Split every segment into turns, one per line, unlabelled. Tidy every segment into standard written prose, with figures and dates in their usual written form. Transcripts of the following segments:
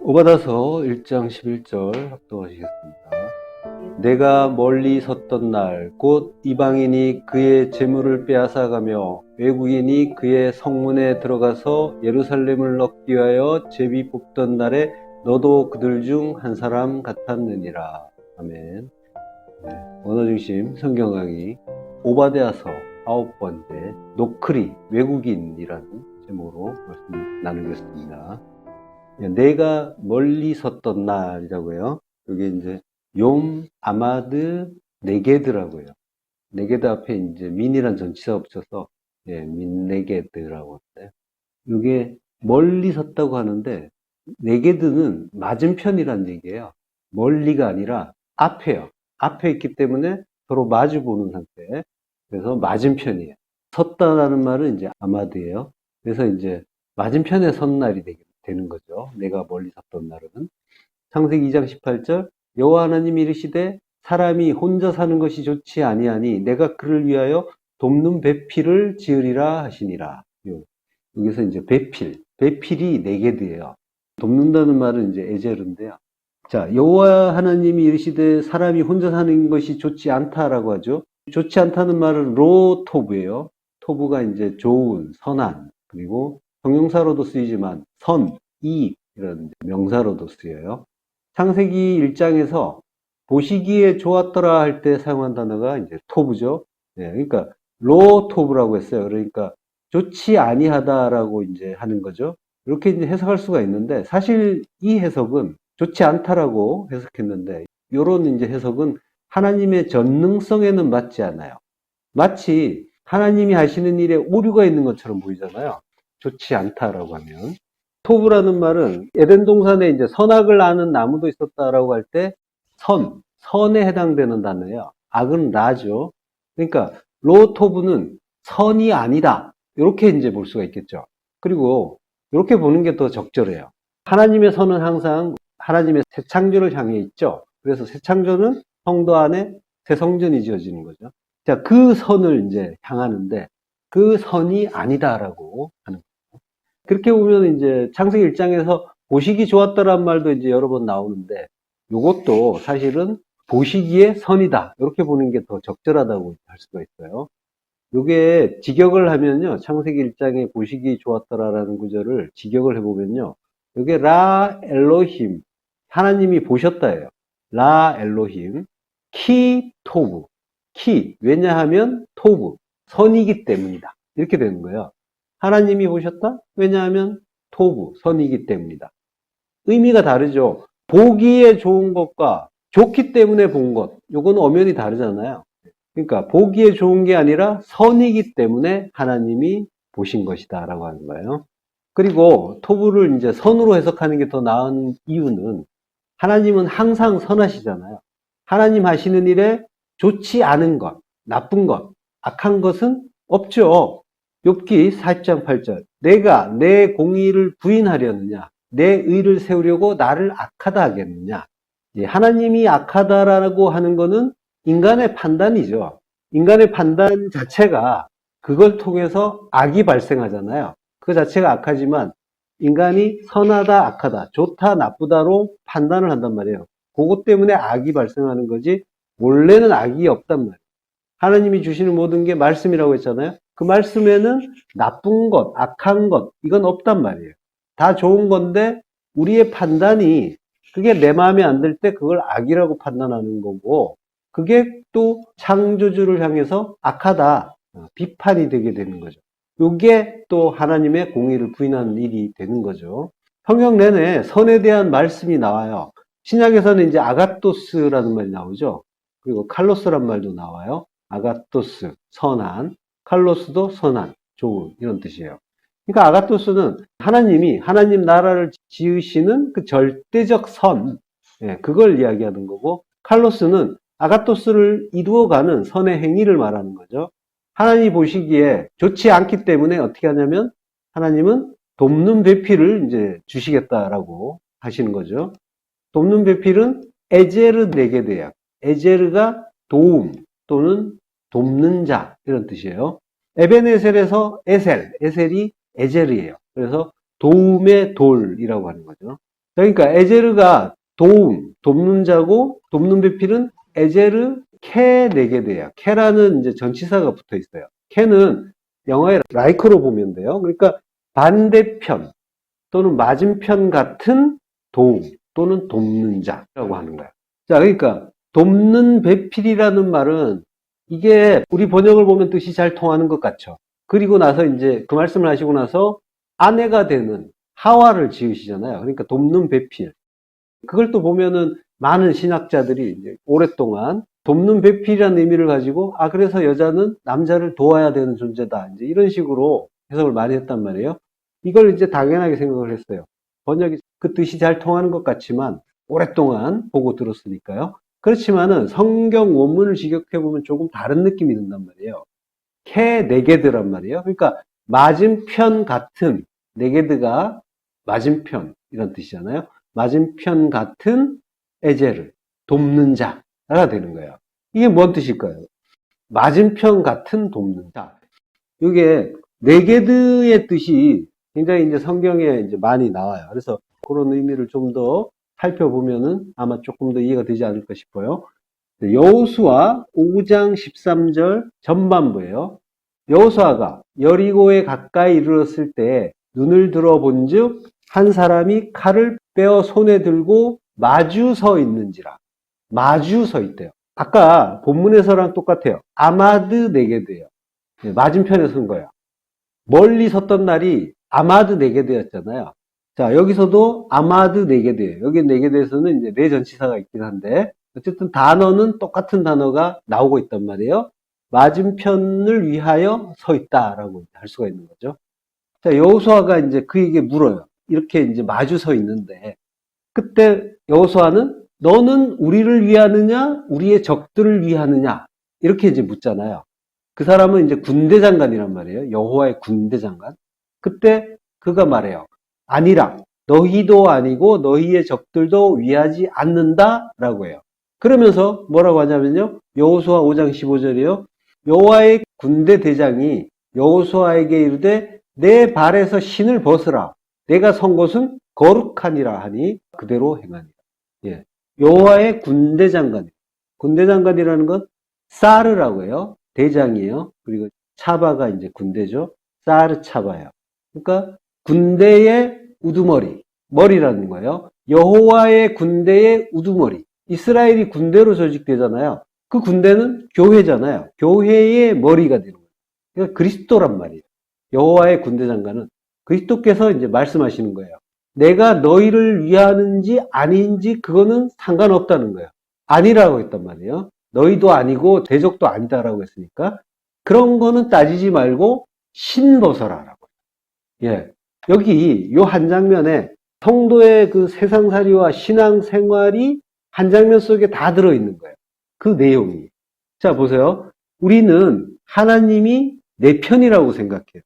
오바다서 1장 11절 합독하시겠습니다. 내가 멀리 섰던 날 곧 이방인이 그의 재물을 빼앗아가며 외국인이 그의 성문에 들어가서 예루살렘을 얻기 위하여 제비 뽑던 날에 너도 그들 중 한 사람 같았느니라. 아멘. 언어중심 성경 강의 오바댜서 9번째 노크리 외국인이라는 제목으로 말씀 나누겠습니다. 내가 멀리 섰던 날이라고요. 여기 이제 욤 아마드 네게드라고요. 네게드 앞에 이제 민이란 전치사 붙여서 민 네게드라고 하는데, 이게 멀리 섰다고 하는데 네게드는 맞은편이란 얘기예요. 멀리가 아니라 앞에요. 앞에 있기 때문에 서로 마주 보는 상태. 그래서 맞은편이에요. 섰다라는 말은 이제 아마드예요. 그래서 이제 맞은편에 선 날이 되는 거죠. 내가 멀리 섰던 날은. 창세기 2장 18절 여호와 하나님이 이르시되 사람이 혼자 사는 것이 좋지 아니하니 내가 그를 위하여 돕는 배필을 지으리라 하시니라. 여기서 이제 배필이 네게드예요. 돕는다는 말은 이제 에제르인데요. 자, 여호와 하나님이 이르시되 사람이 혼자 사는 것이 좋지 않다라고 하죠. 좋지 않다는 말은 로토브예요. 토브가 이제 좋은, 선한, 그리고 형용사로도 쓰이지만 선, 이익 이런 명사로도 쓰여요. 창세기 1장에서 보시기에 좋았더라 할 때 사용한 단어가 이제 토브죠. 그러니까 로토브라고 했어요. 그러니까 좋지 아니하다라고 이제 하는 거죠. 이렇게 이제 해석할 수가 있는데 사실 이 해석은 좋지 않다라고 해석했는데 이런 이제 해석은 하나님의 전능성에는 맞지 않아요. 마치 하나님이 하시는 일에 오류가 있는 것처럼 보이잖아요. 좋지 않다라고 하면. 토브라는 말은 에덴 동산에 이제 선악을 아는 나무도 있었다라고 할 때 선에 해당되는 단어예요. 악은 라죠. 그러니까 로토브는 선이 아니다. 이렇게 이제 볼 수가 있겠죠. 그리고 이렇게 보는 게 더 적절해요. 하나님의 선은 항상 하나님의 새 창조를 향해 있죠. 그래서 새 창조는 성도 안에 새 성전이 지어지는 거죠. 자, 그 선을 이제 향하는데 그 선이 아니다라고 하는 거예요. 그렇게 보면 이제 창세기 1장에서 보시기 좋았다란 말도 이제 여러 번 나오는데 이것도 사실은 보시기에 선이다. 이렇게 보는 게 더 적절하다고 할 수가 있어요. 이게 직역을 하면요. 창세기 1장에 보시기 좋았더라라는 구절을 직역을 해보면요. 이게 라 엘로힘, 하나님이 보셨다예요. 라 엘로힘, 키 토브, 왜냐하면 토브, 선이기 때문이다. 이렇게 되는 거예요. 하나님이 보셨다? 왜냐하면 토브, 선이기 때문이다. 의미가 다르죠. 보기에 좋은 것과 좋기 때문에 본 것, 요거는 엄연히 다르잖아요. 그러니까 보기에 좋은 게 아니라 선이기 때문에 하나님이 보신 것이다 라고 하는 거예요. 그리고 토부를 이제 선으로 해석하는 게 더 나은 이유는 하나님은 항상 선하시잖아요. 하나님 하시는 일에 좋지 않은 것, 나쁜 것, 악한 것은 없죠. 욥기 40장 8절 내가 내 공의를 부인하려느냐 내 의를 세우려고 나를 악하다 하겠느냐. 하나님이 악하다라고 하는 것은 인간의 판단이죠. 인간의 판단 자체가 그걸 통해서 악이 발생하잖아요. 그 자체가 악하지만 인간이 선하다, 악하다, 좋다, 나쁘다로 판단을 한단 말이에요. 그것 때문에 악이 발생하는 거지 원래는 악이 없단 말이에요. 하나님이 주시는 모든 게 말씀이라고 했잖아요. 그 말씀에는 나쁜 것, 악한 것 이건 없단 말이에요. 다 좋은 건데 우리의 판단이 그게 내 마음에 안 들 때 그걸 악이라고 판단하는 거고 그게 또 창조주를 향해서 악하다, 비판이 되게 되는 거죠. 이게 또 하나님의 공의를 부인하는 일이 되는 거죠. 성경 내내 선에 대한 말씀이 나와요. 신약에서는 이제 아가토스라는 말이 나오죠. 그리고 칼로스란 말도 나와요. 아가토스, 선한, 칼로스도 선한, 좋은 이런 뜻이에요. 그러니까 아가토스는 하나님이 하나님 나라를 지으시는 그 절대적 선, 그걸 이야기하는 거고 칼로스는 아가토스를 이루어가는 선의 행위를 말하는 거죠. 하나님이 보시기에 좋지 않기 때문에 어떻게 하냐면 하나님은 돕는 배필을 이제 주시겠다라고 하시는 거죠. 돕는 배필은 에제르 네게드예요. 에제르가 도움 또는 돕는 자 이런 뜻이에요. 에벤에셀에서 에셀이 에제르예요. 그래서 도움의 돌이라고 하는 거죠. 그러니까 에제르가 돕는 자고, 돕는 배필은 에제르 케 네게드예요. 케라는 이제 전치사가 붙어 있어요. 케는 영어의 라이크로 보면 돼요. 그러니까 반대편 또는 맞은편 같은 도움 또는 돕는 자라고 하는 거예요. 자, 그러니까 돕는 배필이라는 말은 이게 우리 번역을 보면 뜻이 잘 통하는 것 같죠. 그리고 나서 이제 그 말씀을 하시고 나서 아내가 되는 하와를 지으시잖아요. 그러니까 돕는 배필. 그걸 또 보면은 많은 신학자들이 이제 오랫동안 돕는 배필이라는 의미를 가지고 그래서 여자는 남자를 도와야 되는 존재다. 이제 이런 식으로 해석을 많이 했단 말이에요. 이걸 이제 당연하게 생각을 했어요. 번역이 그 뜻이 잘 통하는 것 같지만 오랫동안 보고 들었으니까요. 그렇지만은 성경 원문을 직역해 보면 조금 다른 느낌이 든단 말이에요. 캐 네게드란 말이에요. 그러니까 맞은편 같은, 네게드가 맞은편 이런 뜻이잖아요. 맞은편 같은 에제를 돕는 자가 되는 거예요. 이게 뭔 뜻일까요? 맞은편 같은 돕는 자. 이게 네게드의 뜻이 굉장히 이제 성경에 이제 많이 나와요. 그래서 그런 의미를 좀 더 살펴보면은 아마 조금 더 이해가 되지 않을까 싶어요. 여호수아 5장 13절 전반부예요. 여호수아가 여리고에 가까이 이르렀을 때 눈을 들어본즉 한 사람이 칼을 빼어 손에 들고 마주 서 있는지라. 마주 서 있대요. 아까 본문에서랑 똑같아요. 아마드 네게드예요. 맞은편에 선 거예요. 멀리 섰던 날이 아마드 네게드였잖아요. 자, 여기서도 아마드 네게드예요. 여기 네게드에서는 이제 네 전치사가 있긴 한데 어쨌든 단어는 똑같은 단어가 나오고 있단 말이에요. 맞은편을 위하여 서 있다라고 할 수가 있는 거죠. 자, 여호수아가 이제 그에게 물어요. 이렇게 이제 마주 서 있는데 그때 여호수아는 너는 우리를 위하느냐, 우리의 적들을 위하느냐 이렇게 이제 묻잖아요. 그 사람은 이제 군대 장관이란 말이에요. 여호와의 군대 장관. 그때 그가 말해요. 아니라 너희도 아니고 너희의 적들도 위하지 않는다라고 해요. 그러면서 뭐라고 하냐면요. 여호수아 5장 15절이요. 여호와의 군대 대장이 여호수아에게 이르되 내 발에서 신을 벗으라. 내가 선 곳은 거룩하니라 하니 그대로 행하니라. 예. 여호와의 군대 장관. 군대 장관이라는 건 사르라고 해요. 대장이에요. 그리고 차바가 이제 군대죠. 사르 차바예요. 그러니까 군대의 우두머리, 머리라는 거예요. 여호와의 군대의 우두머리. 이스라엘이 군대로 조직되잖아요. 그 군대는 교회잖아요. 교회의 머리가 되는 거예요. 그러니까 그리스도란 말이에요. 여호와의 군대 장관은 그리스도께서 이제 말씀하시는 거예요. 내가 너희를 위하는지 아닌지 그거는 상관없다는 거예요. 아니라고 했단 말이에요. 너희도 아니고 대적도 아니다라고 했으니까 그런 거는 따지지 말고 신 벗어라라고. 예. 여기 요 한 장면에 성도의 그 세상살이와 신앙생활이 한 장면 속에 다 들어있는 거예요. 그 내용이. 자, 보세요. 우리는 하나님이 내 편이라고 생각해요.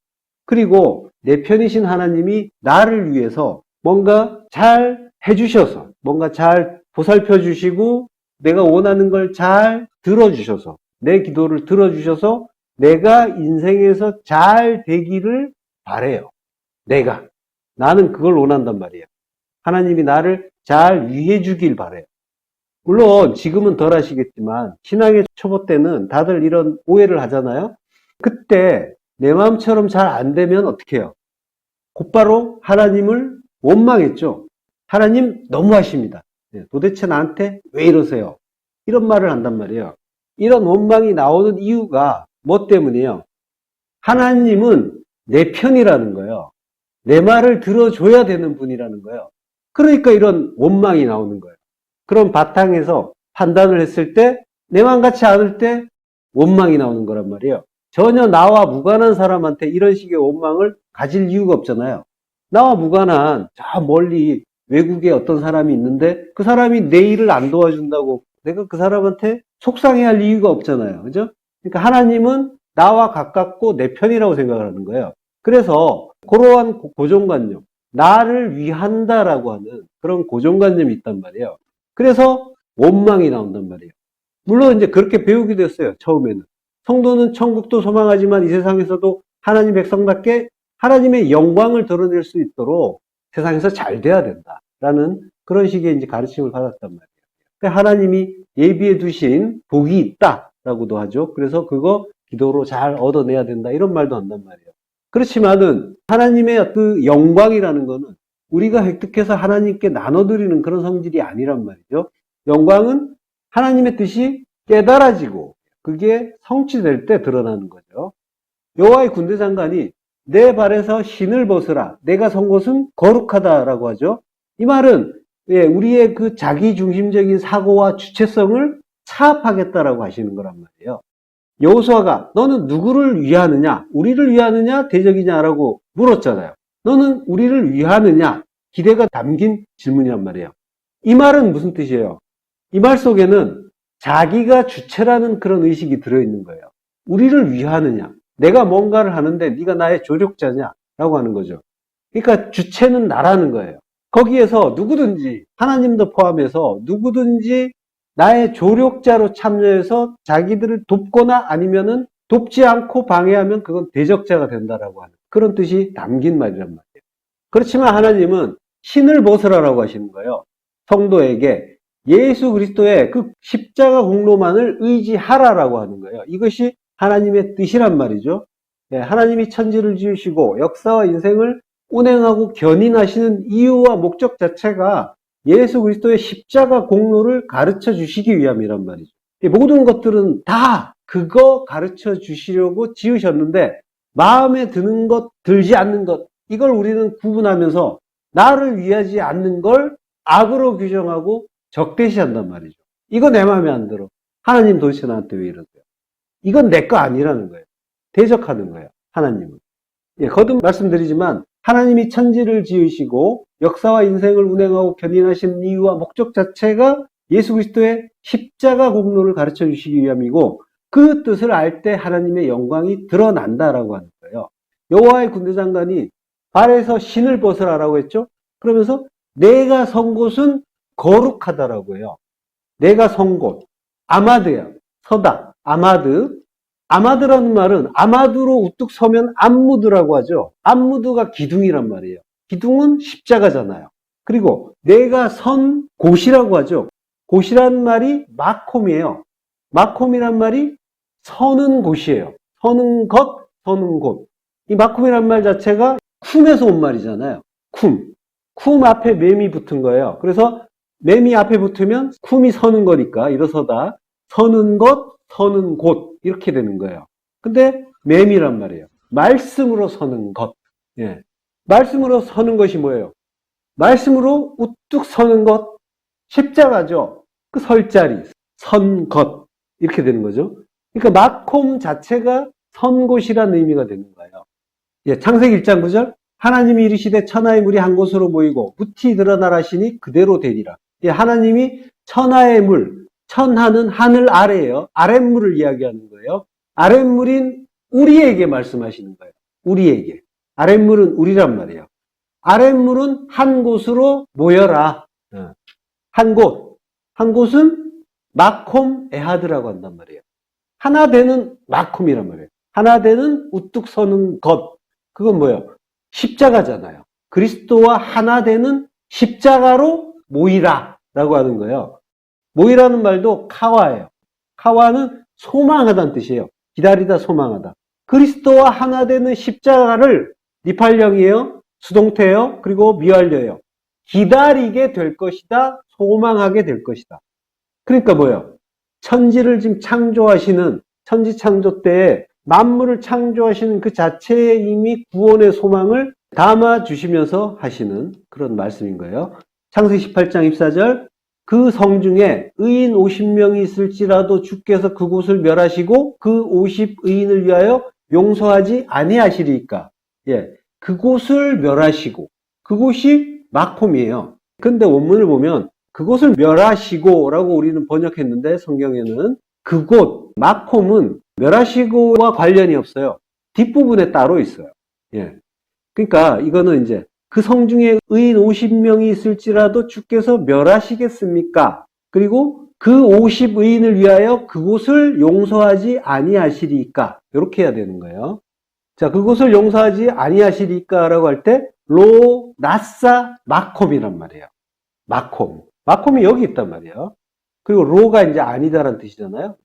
그리고 내 편이신 하나님이 나를 위해서 뭔가 잘 해주셔서, 뭔가 잘 보살펴 주시고, 내가 원하는 걸 잘 들어주셔서, 내 기도를 들어주셔서, 내가 인생에서 잘 되기를 바래요. 나는 그걸 원한단 말이에요. 하나님이 나를 잘 위해 주길 바래요. 물론 지금은 덜 하시겠지만 신앙의 초보 때는 다들 이런 오해를 하잖아요. 그때 내 마음처럼 잘 안 되면 어떻게 해요? 곧바로 하나님을 원망했죠. 하나님 너무하십니다. 도대체 나한테 왜 이러세요? 이런 말을 한단 말이에요. 이런 원망이 나오는 이유가 뭐 때문이에요? 하나님은 내 편이라는 거예요. 내 말을 들어줘야 되는 분이라는 거예요. 그러니까 이런 원망이 나오는 거예요. 그런 바탕에서 판단을 했을 때 내 맘 같지 않을 때 원망이 나오는 거란 말이에요. 전혀 나와 무관한 사람한테 이런 식의 원망을 가질 이유가 없잖아요. 나와 무관한 저 멀리 외국에 어떤 사람이 있는데 그 사람이 내 일을 안 도와준다고 내가 그 사람한테 속상해할 이유가 없잖아요. 그죠? 그러니까 하나님은 나와 가깝고 내 편이라고 생각을 하는 거예요. 그래서 그러한 고정관념, 나를 위한다라고 하는 그런 고정관념이 있단 말이에요. 그래서 원망이 나온단 말이에요. 물론 이제 그렇게 배우기도 했어요. 처음에는. 성도는 천국도 소망하지만 이 세상에서도 하나님 백성답게 하나님의 영광을 드러낼 수 있도록 세상에서 잘 돼야 된다. 라는 그런 식의 이제 가르침을 받았단 말이에요. 그러니까 하나님이 예비해 두신 복이 있다라고도 하죠. 그래서 그거 기도로 잘 얻어내야 된다. 이런 말도 한단 말이에요. 그렇지만은 하나님의 그 영광이라는 거는 우리가 획득해서 하나님께 나눠드리는 그런 성질이 아니란 말이죠. 영광은 하나님의 뜻이 깨달아지고 그게 성취될 때 드러나는 거죠. 여호와의 군대 장관이 내 발에서 신을 벗으라. 내가 선 곳은 거룩하다라고 하죠. 이 말은 우리의 그 자기중심적인 사고와 주체성을 차압하겠다라고 하시는 거란 말이에요. 여호수아가 너는 누구를 위하느냐? 우리를 위하느냐? 대적이냐라고 물었잖아요. 너는 우리를 위하느냐? 기대가 담긴 질문이란 말이에요. 이 말은 무슨 뜻이에요? 이 말 속에는 자기가 주체라는 그런 의식이 들어있는 거예요. 우리를 위하느냐? 내가 뭔가를 하는데 네가 나의 조력자냐? 라고 하는 거죠. 그러니까 주체는 나라는 거예요. 거기에서 누구든지 하나님도 포함해서 누구든지 나의 조력자로 참여해서 자기들을 돕거나 아니면은 돕지 않고 방해하면 그건 대적자가 된다라고 하는 그런 뜻이 담긴 말이란 말이에요. 그렇지만 하나님은 신을 벗으라라고 하시는 거예요. 성도에게 예수 그리스도의 그 십자가 공로만을 의지하라라고 하는 거예요. 이것이 하나님의 뜻이란 말이죠. 하나님이 천지를 지으시고 역사와 인생을 운행하고 견인하시는 이유와 목적 자체가 예수 그리스도의 십자가 공로를 가르쳐 주시기 위함이란 말이죠. 모든 것들은 다 그거 가르쳐 주시려고 지으셨는데 마음에 드는 것, 들지 않는 것 이걸 우리는 구분하면서 나를 위하지 않는 걸 악으로 규정하고 적대시한단 말이죠. 이거 내 마음에 안 들어. 하나님 도대체 나한테 왜 이러세요? 이건 내 거 아니라는 거예요. 대적하는 거예요. 하나님은. 거듭 말씀드리지만 하나님이 천지를 지으시고 역사와 인생을 운행하고 견인하시는 이유와 목적 자체가 예수 그리스도의 십자가 공로를 가르쳐 주시기 위함이고 그 뜻을 알 때 하나님의 영광이 드러난다라고 하는 거예요. 여호와의 군대 장관이 발에서 신을 벗으라라고 했죠. 그러면서 내가 선 곳은 거룩하다라고 해요. 내가 선 곳. 아마드야. 서다. 아마드. 아마드라는 말은 아마드로 우뚝 서면 암무드라고 하죠. 암무드가 기둥이란 말이에요. 기둥은 십자가잖아요. 그리고 내가 선 곳이라고 하죠. 곳이란 말이 마콤이에요. 마콤이란 말이 서는 곳이에요. 서는 것, 서는 곳. 이 마콤이란 말 자체가 쿰에서 온 말이잖아요. 쿰. 쿰 앞에 맴이 붙은 거예요. 그래서 맴이 앞에 붙으면 쿰이 서는 거니까 일어서다. 서는 것, 서는 곳 이렇게 되는 거예요. 근데 맴이란 말이에요. 말씀으로 서는 것. 말씀으로 서는 것이 뭐예요? 말씀으로 우뚝 서는 것. 십자가죠. 그 설 자리, 선 것 이렇게 되는 거죠. 그러니까 마콤 자체가 선 곳이라는 의미가 되는 거예요. 창세기 1장 9절 하나님이 이르시되 천하의 물이 한 곳으로 모이고 무티 드러나라시니 그대로 되리라. 하나님이 천하의 물, 천하는 하늘 아래예요. 아랫물을 이야기하는 거예요. 아랫물인 우리에게 말씀하시는 거예요. 우리에게. 아랫물은 우리란 말이에요. 아랫물은 한 곳으로 모여라. 한 곳. 한 곳은 마콤 에하드라고 한단 말이에요. 하나 되는 마콤이란 말이에요. 하나 되는 우뚝 서는 것. 그건 뭐예요? 십자가잖아요. 그리스도와 하나 되는 십자가로 모이라 라고 하는 거예요. 모이라는 말도 카와예요. 카와는 소망하다는 뜻이에요. 기다리다, 소망하다. 그리스도와 하나 되는 십자가를 니팔령이에요. 수동태예요. 그리고 미완료예요. 기다리게 될 것이다. 소망하게 될 것이다. 그러니까 뭐예요? 천지를 지금 창조하시는 천지 창조 때에 만물을 창조하시는 그 자체에 이미 구원의 소망을 담아주시면서 하시는 그런 말씀인 거예요. 창세기 18장 24절 그 성중에 의인 50명이 있을지라도 주께서 그곳을 멸하시고 그 50의인을 위하여 용서하지 아니하시리까. 그곳을 멸하시고 그곳이 마콤이에요. 근데 원문을 보면 그곳을 멸하시고 라고 우리는 번역했는데 성경에는 그곳, 마콤은 멸하시고와 관련이 없어요. 뒷부분에 따로 있어요. 그러니까 이거는 이제 그 성중에 의인 50명이 있을지라도 주께서 멸하시겠습니까? 그리고 그 50의인을 위하여 그곳을 용서하지 아니하시리까? 이렇게 해야 되는 거예요. 자, 그곳을 용서하지 아니하시리까? 라고 할 때 로, 나사, 마콤이란 말이에요. 마콤. 마콤이 여기 있단 말이에요. 그리고 로가 이제 아니다라는 뜻이잖아요.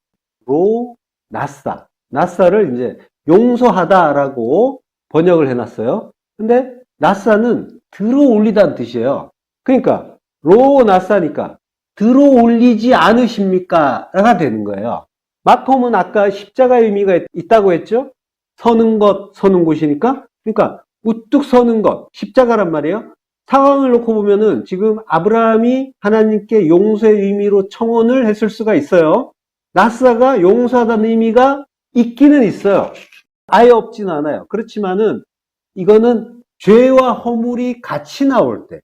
로, 나사. 나사를 이제 용서하다라고 번역을 해놨어요. 근데 나사는 들어 올리다는 뜻이에요. 그러니까 로 나사니까 들어 올리지 않으십니까? 가 되는 거예요. 마콤은 아까 십자가의 의미가 있다고 했죠? 서는 것, 서는 곳이니까. 그러니까 우뚝 서는 것, 십자가란 말이에요. 상황을 놓고 보면은 지금 아브라함이 하나님께 용서의 의미로 청혼을 했을 수가 있어요. 나사가 용서하다는 의미가 있기는 있어요. 아예 없지는 않아요. 그렇지만은 이거는 죄와 허물이 같이 나올 때,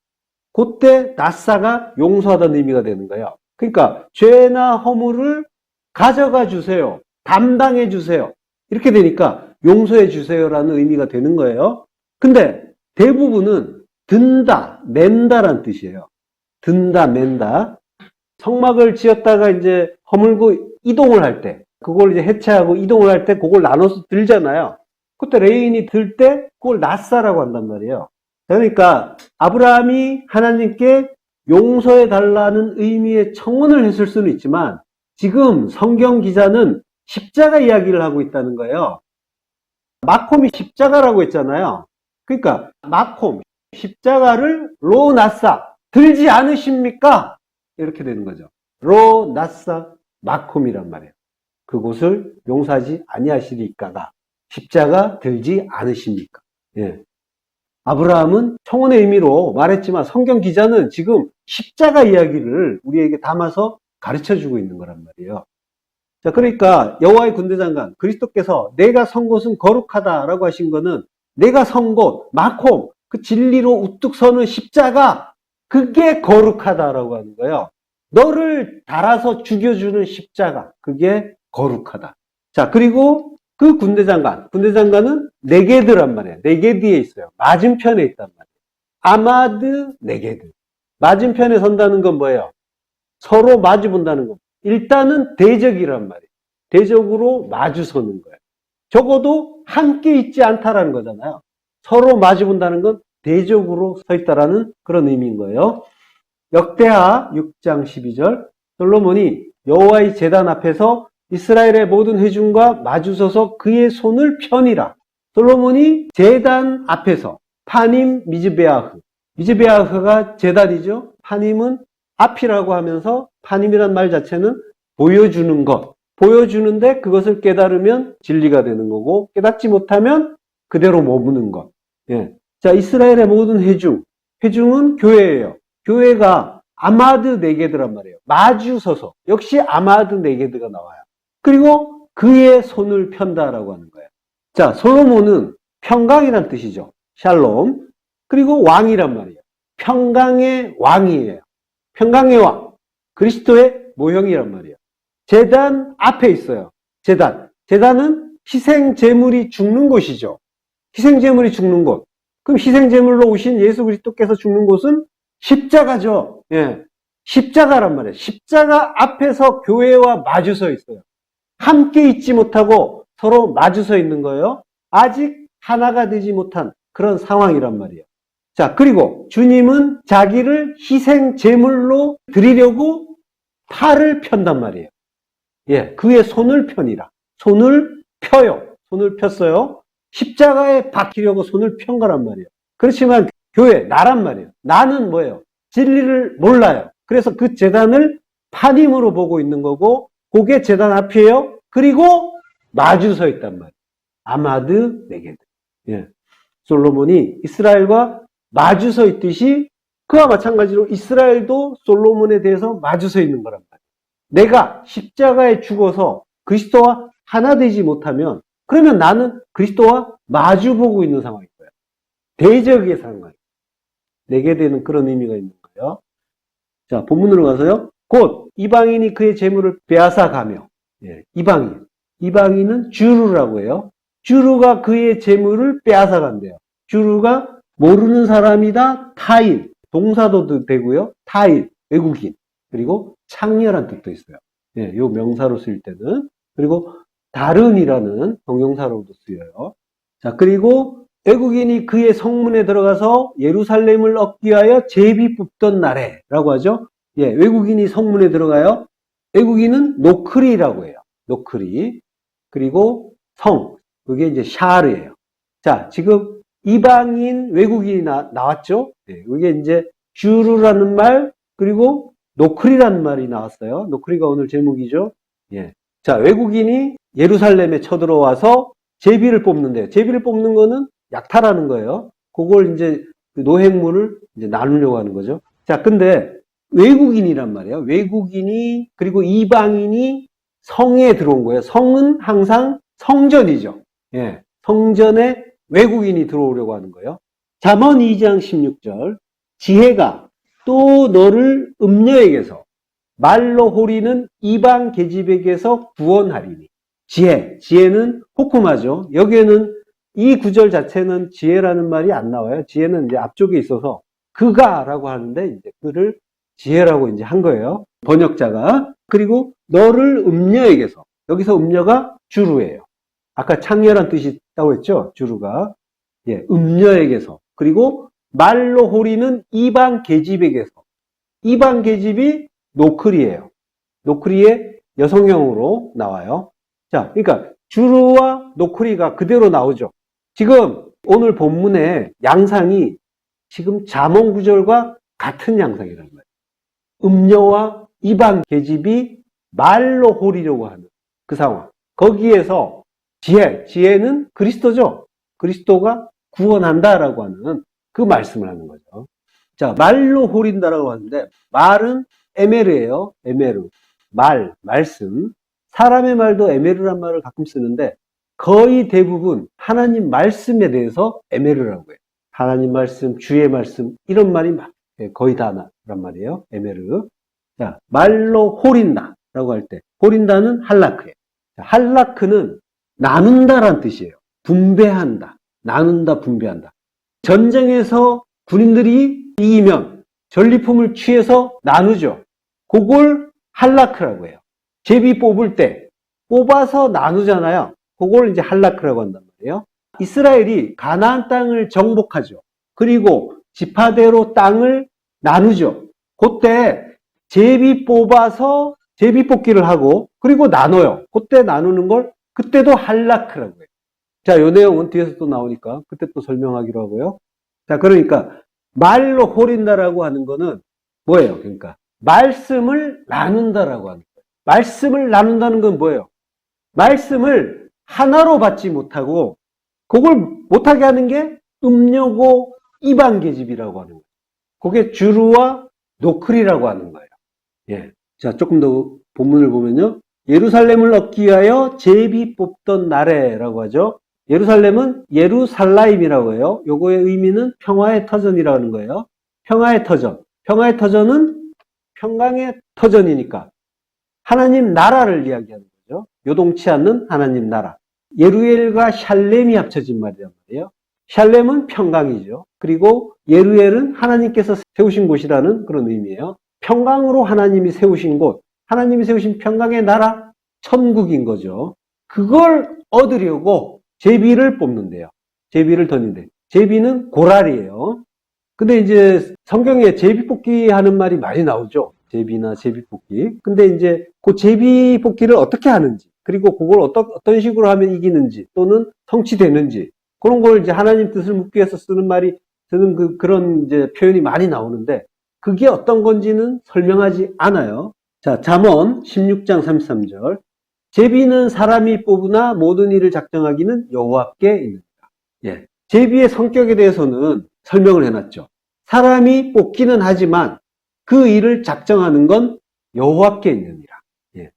그때 나사가 용서하다는 의미가 되는 거예요. 그러니까 죄나 허물을 가져가 주세요. 담당해 주세요. 이렇게 되니까 용서해 주세요라는 의미가 되는 거예요. 근데 대부분은 든다, 맨다라는 뜻이에요. 든다, 맨다. 성막을 지었다가 이제 허물고 이동을 할 때, 그걸 이제 해체하고 이동을 할 때 그걸 나눠서 들잖아요. 그때 레인이 들 때 그걸 나사라고 한단 말이에요. 그러니까 아브라함이 하나님께 용서해 달라는 의미의 청원을 했을 수는 있지만 지금 성경 기자는 십자가 이야기를 하고 있다는 거예요. 마콤이 십자가라고 했잖아요. 그러니까 마콤, 십자가를 로나사 들지 않으십니까? 이렇게 되는 거죠. 로나사 마콤이란 말이에요. 그곳을 용서하지 아니하시리까가 십자가 들지 않으십니까? 예. 아브라함은 청혼의 의미로 말했지만 성경 기자는 지금 십자가 이야기를 우리에게 담아서 가르쳐주고 있는 거란 말이에요. 자, 그러니까 여호와의 군대장관 그리스도께서 내가 선 곳은 거룩하다라고 하신 거는 내가 선 곳, 마콤, 그 진리로 우뚝 서는 십자가, 그게 거룩하다라고 하는 거예요. 너를 달아서 죽여주는 십자가, 그게 거룩하다. 자, 그리고 그 군대장관은 네게드란 말이에요. 네게드에 있어요. 맞은편에 있단 말이에요. 아마드 네게드. 맞은편에 선다는 건 뭐예요? 서로 마주 본다는 거. 일단은 대적이란 말이에요. 대적으로 마주 서는 거예요. 적어도 함께 있지 않다라는 거잖아요. 서로 마주 본다는 건 대적으로 서 있다라는 그런 의미인 거예요. 역대하 6장 12절 솔로몬이 여호와의 제단 앞에서 이스라엘의 모든 회중과 마주서서 그의 손을 펴니라. 솔로몬이 제단 앞에서 파님 미즈베아흐. 미즈베아흐가 제단이죠. 파님은 앞이라고 하면서 파님이란 말 자체는 보여주는 것. 보여주는데 그것을 깨달으면 진리가 되는 거고 깨닫지 못하면 그대로 머무는 것. 예. 자, 이스라엘의 모든 회중은 교회예요. 교회가 아마드 네게드란 말이에요. 마주 서서. 역시 아마드 네게드가 나와요. 그리고 그의 손을 편다라고 하는 거예요. 자, 솔로몬은 평강이란 뜻이죠. 샬롬. 그리고 왕이란 말이에요. 평강의 왕이에요. 평강의 왕. 그리스도의 모형이란 말이에요. 제단 앞에 있어요. 제단은 희생 제물이 죽는 곳이죠. 희생 제물이 죽는 곳. 그럼 희생 제물로 오신 예수 그리스도께서 죽는 곳은 십자가죠. 예. 십자가란 말이에요. 십자가 앞에서 교회와 마주서 있어요. 함께 있지 못하고 서로 마주서 있는 거예요. 아직 하나가 되지 못한 그런 상황이란 말이에요. 자, 그리고 주님은 자기를 희생 제물로 드리려고 팔을 편단 말이에요. 예, 그의 손을 편이라. 손을 펴요. 손을 폈어요. 십자가에 박히려고 손을 편 거란 말이에요. 그렇지만 교회, 나란 말이에요. 나는 뭐예요? 진리를 몰라요. 그래서 그 제단을 파님으로 보고 있는 거고, 그게 제단 앞이에요. 그리고 마주 서 있단 말이에요. 아마드 네게드. 예. 솔로몬이 이스라엘과 마주 서 있듯이 그와 마찬가지로 이스라엘도 솔로몬에 대해서 마주 서 있는 거란 말이에요. 내가 십자가에 죽어서 그리스도와 하나 되지 못하면 그러면 나는 그리스도와 마주 보고 있는 상황인 거예요. 대적의 상황. 내게 되는 그런 의미가 있는 거예요. 자, 본문으로 가서요. 곧 이방인이 그의 재물을 빼앗아 가며, 예, 이방인은 주루라고 해요. 주루가 그의 재물을 빼앗아 간대요. 주루가 모르는 사람이다, 타인, 동사도 되고요. 타인, 외국인, 그리고 창렬한 뜻도 있어요. 예, 요 명사로 쓰일 때는. 그리고 다른이라는 동용사로도 쓰여요. 자, 그리고 외국인이 그의 성문에 들어가서 예루살렘을 얻기 위하여 제비 뽑던 날에 라고 하죠. 예, 외국인이 성문에 들어가요. 외국인은 노크리라고 해요. 노크리. 그리고 성. 그게 이제 샤르예요. 자, 지금 이방인 외국인이 나왔죠. 예, 이게 이제 주르라는 말, 그리고 노크리라는 말이 나왔어요. 노크리가 오늘 제목이죠. 예. 자, 외국인이 예루살렘에 쳐들어와서 제비를 뽑는데요. 제비를 뽑는 거는 약탈하는 거예요. 그걸 이제 노획물을 이제 나누려고 하는 거죠. 자, 근데 외국인이란 말이에요. 외국인이, 그리고 이방인이 성에 들어온 거예요. 성은 항상 성전이죠. 예. 성전에 외국인이 들어오려고 하는 거예요. 잠언 2장 16절. 지혜가 또 너를 음녀에게서 말로 호리는 이방 계집에게서 구원하리니. 지혜는 호쿠마죠. 여기에는 이 구절 자체는 지혜라는 말이 안 나와요. 지혜는 이제 앞쪽에 있어서 그가라고 하는데 이제 그를 지혜라고 이제 한 거예요. 번역자가. 그리고 너를 음녀에게서. 여기서 음녀가 주루예요. 아까 창녀란 뜻이 있다고 했죠. 주루가. 예, 음녀에게서. 그리고 말로 호리는 이방 계집에게서. 이방 계집이 노크리예요. 노크리의 여성형으로 나와요. 자, 그러니까 주루와 노크리가 그대로 나오죠. 지금 오늘 본문의 양상이 지금 잠언 구절과 같은 양상이란 말이에요. 음녀와 이방 계집이 말로 호리려고 하는 그 상황. 거기에서 지혜는 그리스도죠. 그리스도가 구원한다라고 하는 그 말씀을 하는 거죠. 자, 말로 호린다라고 하는데 말은 에메르예요. 에메르. 말씀. 사람의 말도 에메르란 말을 가끔 쓰는데 거의 대부분 하나님 말씀에 대해서 에메르라고 해요. 하나님 말씀, 주의 말씀 이런 말이 거의 다란 말이에요. 에메르. 자, 말로 호린다라고 할 때 호린다는 할라크예요. 할라크는 나눈다란 뜻이에요. 분배한다. 나눈다, 분배한다. 전쟁에서 군인들이 이기면 전리품을 취해서 나누죠. 그걸 할라크라고 해요. 제비 뽑을 때 뽑아서 나누잖아요. 그걸 이제 할라크라고 한단 말이에요. 이스라엘이 가나안 땅을 정복하죠. 그리고 지파대로 땅을 나누죠. 그때 제비 뽑아서 제비 뽑기를 하고 그리고 나눠요. 그때 나누는 걸 그때도 할라크라고 해요. 자, 이 내용은 뒤에서 또 나오니까 그때 또 설명하기로 하고요. 자, 그러니까 말로 호린다라고 하는 거는 뭐예요? 그러니까 말씀을 나눈다라고 하는 거예요. 말씀을 나눈다는 건 뭐예요? 말씀을 하나로 받지 못하고 그걸 못하게 하는 게 음녀고 이방 계집이라고 하는 거예요. 그게 주루와 노클이라고 하는 거예요. 예. 자, 조금 더 본문을 보면요. 예루살렘을 얻기 위하여 제비 뽑던 날에라고 하죠. 예루살렘은 예루살라임이라고 해요. 요거의 의미는 평화의 터전이라는 거예요. 평화의 터전. 평화의 터전은 평강의 터전이니까 하나님 나라를 이야기하는 거죠. 요동치 않는 하나님 나라. 예루엘과 샬렘이 합쳐진 말이란 말이에요. 샬렘은 평강이죠. 그리고 예루엘은 하나님께서 세우신 곳이라는 그런 의미예요. 평강으로 하나님이 세우신 곳, 하나님이 세우신 평강의 나라, 천국인 거죠. 그걸 얻으려고 제비를 뽑는데요. 제비를 던진대. 제비는 고랄이에요. 근데 이제 성경에 제비 뽑기 하는 말이 많이 나오죠. 제비나 제비 뽑기. 근데 이제 그 제비 뽑기를 어떻게 하는지, 그리고 그걸 어떤 식으로 하면 이기는지, 또는 성취되는지, 그런 걸 이제 하나님 뜻을 묻기 위해서 쓰는 말이, 쓰는 그런 이제 표현이 많이 나오는데, 그게 어떤 건지는 설명하지 않아요. 자, 잠언 16장 33절. 제비는 사람이 뽑으나 모든 일을 작정하기는 여호와께 있느니라. 예. 제비의 성격에 대해서는 설명을 해놨죠. 사람이 뽑기는 하지만 그 일을 작정하는 건 여호와께 있느니라. 예.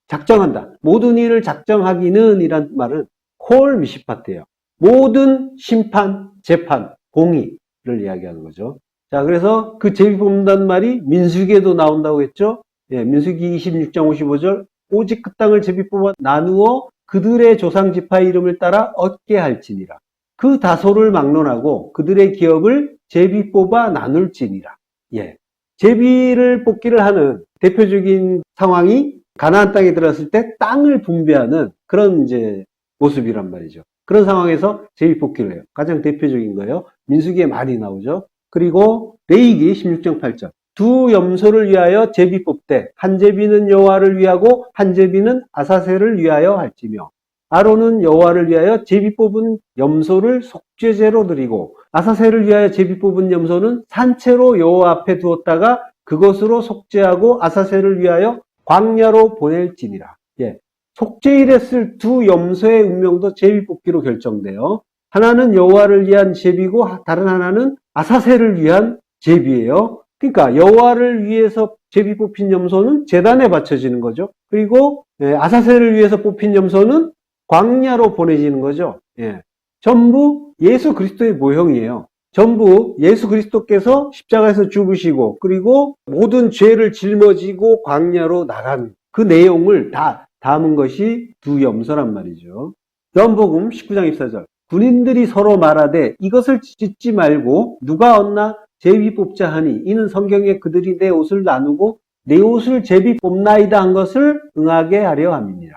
작정한다. 모든 일을 작정하기는 이란 말은 콜 미시파트예요. 모든 심판, 재판, 공의를 이야기하는 거죠. 자, 그래서 그 제비 뽑는다는 말이 민수기에도 나온다고 했죠. 예, 민수기 26장 55절. 오직 그 땅을 제비 뽑아 나누어 그들의 조상 지파의 이름을 따라 얻게 할지니라. 그 다소를 막론하고 그들의 기업을 제비 뽑아 나눌지니라. 예. 제비를 뽑기를 하는 대표적인 상황이 가나안 땅에 들어갔을 때 땅을 분배하는 그런 이제 모습이란 말이죠. 그런 상황에서 제비뽑기를 해요. 가장 대표적인 거예요. 민수기에 많이 나오죠. 그리고 레위기 16장 8절. 두 염소를 위하여 제비 뽑되 한 제비는 여호와를 위하고 한 제비는 아사셀을 위하여 할지며 아론은 여호와를 위하여 제비 뽑은 염소를 속죄제로 드리고 아사셀을 위하여 제비 뽑은 염소는 산채로 여호와 앞에 두었다가 그것으로 속죄하고 아사셀을 위하여 광야로 보낼지니라. 예. 속죄일에 쓸 두 염소의 운명도 제비 뽑기로 결정돼요. 하나는 여호와를 위한 제비고 다른 하나는 아사셀을 위한 제비예요. 그러니까 여호와를 위해서 제비 뽑힌 염소는 제단에 바쳐지는 거죠. 그리고 아사셀을 위해서 뽑힌 염소는 광야로 보내지는 거죠. 예. 전부 예수 그리스도의 모형이에요. 전부 예수 그리스도께서 십자가에서 죽으시고 그리고 모든 죄를 짊어지고 광야로 나간 그 내용을 다 담은 것이 두 염소란 말이죠. 요한복음 19장 24절. 군인들이 서로 말하되 이것을 찢지 말고 누가 얻나 제비 뽑자 하니 이는 성경에 그들이 내 옷을 나누고 내 옷을 제비 뽑나이다 한 것을 응하게 하려 함이니라.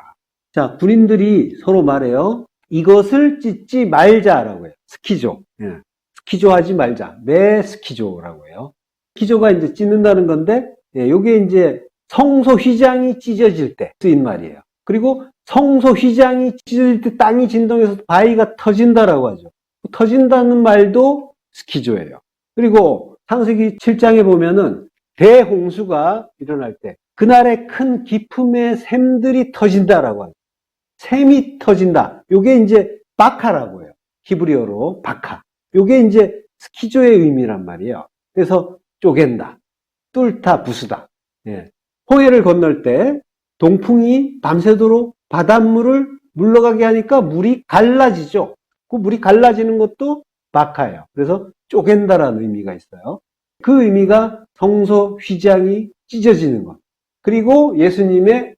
자, 군인들이 서로 말해요. 이것을 찢지 말자라고 해요. 스키조. 예. 스키조 하지 말자. 매 스키조라고 해요. 스키조가 이제 찢는다는 건데, 예, 요게 이제 성소 휘장이 찢어질 때 쓰인 말이에요. 그리고 성소 휘장이 찢어질 때 땅이 진동해서 바위가 터진다라고 하죠. 터진다는 말도 스키조예요. 그리고 창세기 7장에 보면은 대홍수가 일어날 때 그날의 큰 기품의 샘들이 터진다라고 하죠. 샘이 터진다. 요게 이제 바카라고 해요. 히브리어로 바카. 요게 이제 스키조의 의미란 말이에요. 그래서 쪼갠다, 뚫다, 부수다. 예. 홍해를 건널 때 동풍이 밤새도록 바닷물을 물러가게 하니까 물이 갈라지죠. 그 물이 갈라지는 것도 바카예요. 그래서 쪼갠다라는 의미가 있어요. 그 의미가 성소 휘장이 찢어지는 것. 그리고 예수님의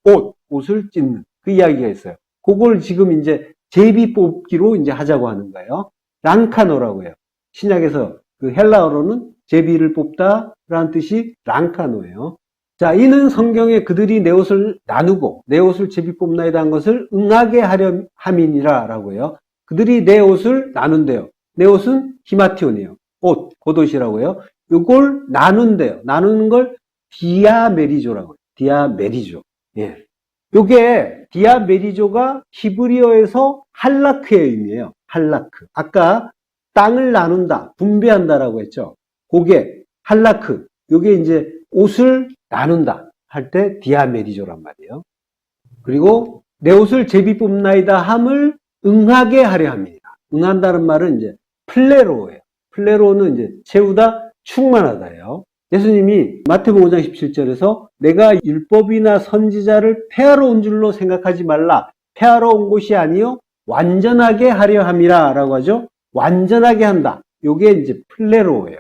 옷을 찢는 그 이야기가 있어요. 그걸 지금 이제 제비 뽑기로 이제 하자고 하는 거예요. 랑카노라고 해요. 신약에서 그 헬라어로는 제비를 뽑다라는 뜻이 랑카노예요. 자, 이는 성경에 그들이 내 옷을 나누고 내 옷을 제비 뽑나이다 한 것을 응하게 하려 함이니라 라고 해요. 그들이 내 옷을 나눈대요. 내 옷은 히마티온이에요. 옷, 겉옷이라고 해요. 이걸 나눈대요. 나누는 걸 디아메리조라고 해요. 디아메리조. 예. 요게 디아메리조가 히브리어에서 할라크의 의미예요. 할라크. 아까 땅을 나눈다, 분배한다라고 했죠. 그게 할라크. 요게 이제 옷을 나눈다 할 때 디아메리조란 말이에요. 그리고 내 옷을 제비 뽑나이다 함을 응하게 하려 합니다. 응한다는 말은 이제 플레로예요. 플레로는 이제 채우다, 충만하다예요. 예수님이 마태복음 5장 17절에서 내가 율법이나 선지자를 폐하러 온 줄로 생각하지 말라. 폐하러 온 곳이 아니요 완전하게 하려 함이라 라고 하죠. 완전하게 한다. 요게 이제 플레로예요.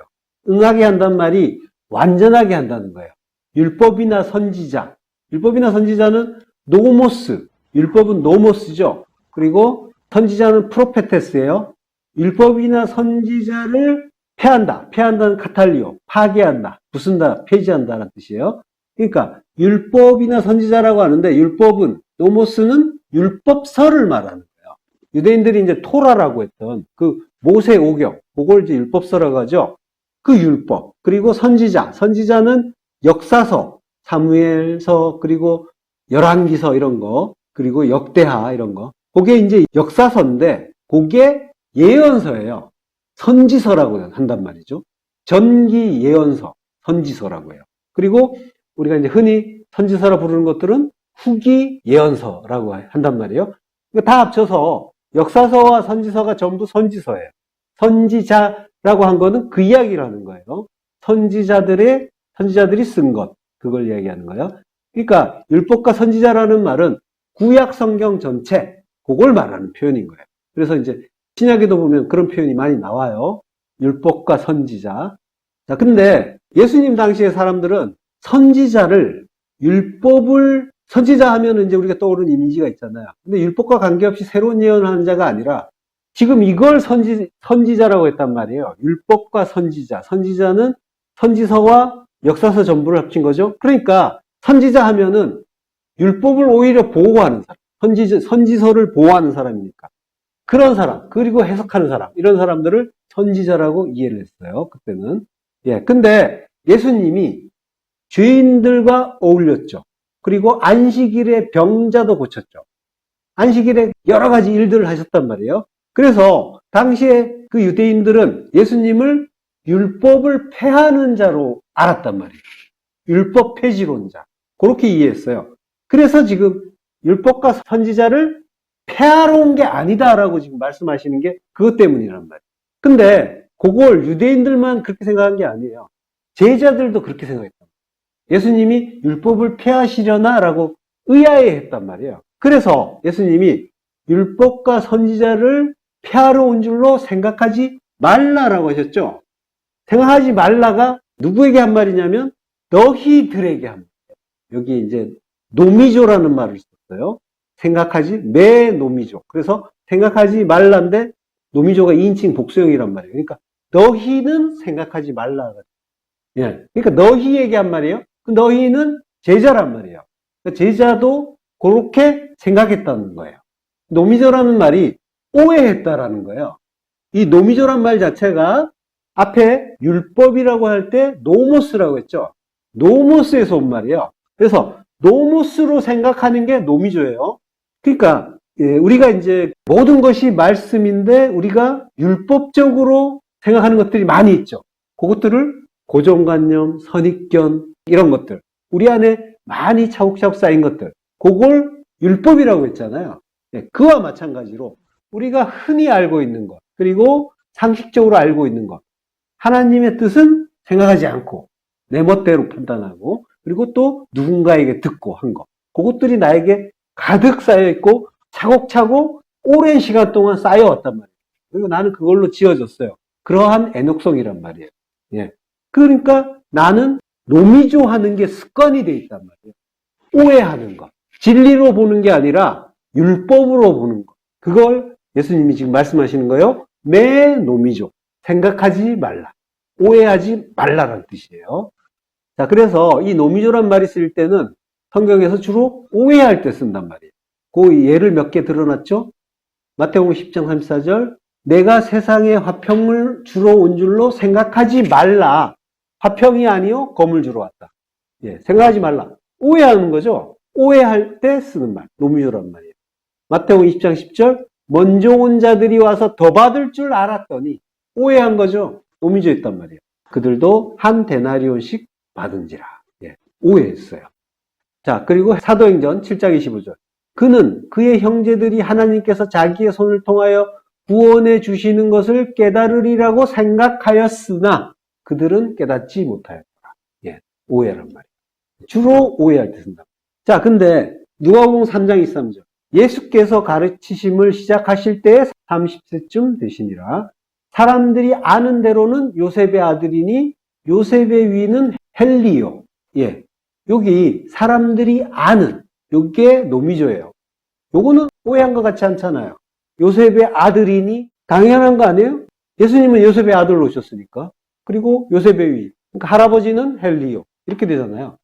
응하게 한다는 말이 완전하게 한다는 거예요. 율법이나 선지자. 율법이나 선지자는 노모스. 율법은 노모스죠. 그리고 선지자는 프로페테스예요. 율법이나 선지자를 폐한다. 폐한다는 카탈리오. 파괴한다. 부순다. 폐지한다는 뜻이에요. 그러니까 율법이나 선지자라고 하는데 율법은 노모스는 율법서를 말하는 거예요. 유대인들이 이제 토라라고 했던 그 모세 오경. 그걸 이제 율법서라고 하죠. 그 율법. 그리고 선지자. 선지자는 역사서, 사무엘서, 그리고 열왕기서 이런 거, 그리고 역대하 이런 거. 그게 이제 역사서인데, 그게 예언서예요. 선지서라고 한단 말이죠. 전기 예언서, 선지서라고 해요. 그리고 우리가 이제 흔히 선지서라 부르는 것들은 후기 예언서라고 한단 말이에요. 다 합쳐서 역사서와 선지서가 전부 선지서예요. 선지자라고 한 거는 그 이야기를 하는 거예요. 선지자들이 쓴 것, 그걸 이야기하는 거예요. 그러니까 율법과 선지자라는 말은 구약 성경 전체, 그걸 말하는 표현인 거예요. 그래서 이제 신약에도 보면 그런 표현이 많이 나와요. 율법과 선지자. 자, 근데 예수님 당시의 사람들은 선지자를, 율법을, 선지자 하면 이제 우리가 떠오르는 이미지가 있잖아요. 근데 율법과 관계없이 새로운 예언하는 자가 아니라 지금 이걸 선지자라고 했단 말이에요. 율법과 선지자. 선지자는 선지서와 역사서 전부를 합친 거죠. 그러니까 선지자 하면은 율법을 오히려 보호하는 사람. 선지서를 보호하는 사람이니까. 그런 사람, 그리고 해석하는 사람, 이런 사람들을 선지자라고 이해를 했어요. 그때는. 예, 근데 예수님이 죄인들과 어울렸죠. 그리고 안식일에 병자도 고쳤죠. 안식일에 여러 가지 일들을 하셨단 말이에요. 그래서 당시에 그 유대인들은 예수님을 율법을 폐하는 자로 알았단 말이에요. 율법 폐지론자. 그렇게 이해했어요. 그래서 지금 율법과 선지자를 폐하러 온 게 아니다라고 지금 말씀하시는 게 그것 때문이란 말이에요. 근데 그걸 유대인들만 그렇게 생각한 게 아니에요. 제자들도 그렇게 생각했단 말이에요. 예수님이 율법을 폐하시려나라고 의아해했단 말이에요. 그래서 예수님이 율법과 선지자를 폐하러 온 줄로 생각하지 말라라고 하셨죠. 생각하지 말라가 누구에게 한 말이냐면 너희들에게 한 말이에요. 여기 이제 노미조라는 말을 썼어요. 생각하지 매노미조. 그래서 생각하지 말라인데 노미조가 2인칭 복수형이란 말이에요. 그러니까 너희는 생각하지 말라. 예. 그러니까 너희에게 한 말이에요. 그 너희는 제자란 말이에요. 그러니까 제자도 그렇게 생각했다는 거예요. 노미조라는 말이 오해했다라는 거예요. 이 노미조란 말 자체가 앞에 율법이라고 할 때 노모스라고 했죠. 노모스에서 온 말이에요. 그래서 노모스로 생각하는 게 노미조예요. 그러니까 우리가 이제 모든 것이 말씀인데 우리가 율법적으로 생각하는 것들이 많이 있죠. 그것들을 고정관념, 선입견 이런 것들 우리 안에 많이 차곡차곡 쌓인 것들 그걸 율법이라고 했잖아요. 그와 마찬가지로 우리가 흔히 알고 있는 것 그리고 상식적으로 알고 있는 것 하나님의 뜻은 생각하지 않고 내 멋대로 판단하고 그리고 또 누군가에게 듣고 한 것 그것들이 나에게 가득 쌓여있고 차곡차곡 오랜 시간 동안 쌓여왔단 말이에요. 그리고 나는 그걸로 지어졌어요. 그러한 애녹성이란 말이에요. 예. 그러니까 나는 노미조하는 게 습관이 돼 있단 말이에요. 오해하는 것. 진리로 보는 게 아니라 율법으로 보는 것. 그걸 예수님이 지금 말씀하시는 거예요. 매노미조. 생각하지 말라. 오해하지 말라라는 뜻이에요. 자, 그래서 이 노미조란 말이 쓸 때는 성경에서 주로 오해할 때 쓴단 말이에요. 그 예를 몇 개 드러났죠? 마태복음 10장 34절 내가 세상에 화평을 주러 온 줄로 생각하지 말라. 화평이 아니요 검을 주러 왔다. 예, 생각하지 말라. 오해하는 거죠. 오해할 때 쓰는 말. 노미조란 말이에요. 마태복음 20장 10절 먼저 온 자들이 와서 더 받을 줄 알았더니 오해한 거죠. 노미조였단 말이에요. 그들도 한 데나리온씩 받은지라. 예, 오해했어요. 자, 그리고 사도행전 7장 25절 그는 그의 형제들이 하나님께서 자기의 손을 통하여 구원해 주시는 것을 깨달으리라고 생각하였으나 그들은 깨닫지 못하였더라. 예, 오해란 말이에요. 주로 오해할 때 쓴다. 자, 근데 누가복음 3장 23절 예수께서 가르치심을 시작하실 때에 30세쯤 되시니라. 사람들이 아는 대로는 요셉의 아들이니 요셉의 위는 헬리요. 예, 여기 사람들이 아는 요게 노미조예요. 요거는 오해한 것 같지 않잖아요. 요셉의 아들이니 당연한 거 아니에요? 예수님은 요셉의 아들로 오셨으니까. 그리고 요셉의 위. 그러니까 할아버지는 헬리요. 이렇게 되잖아요.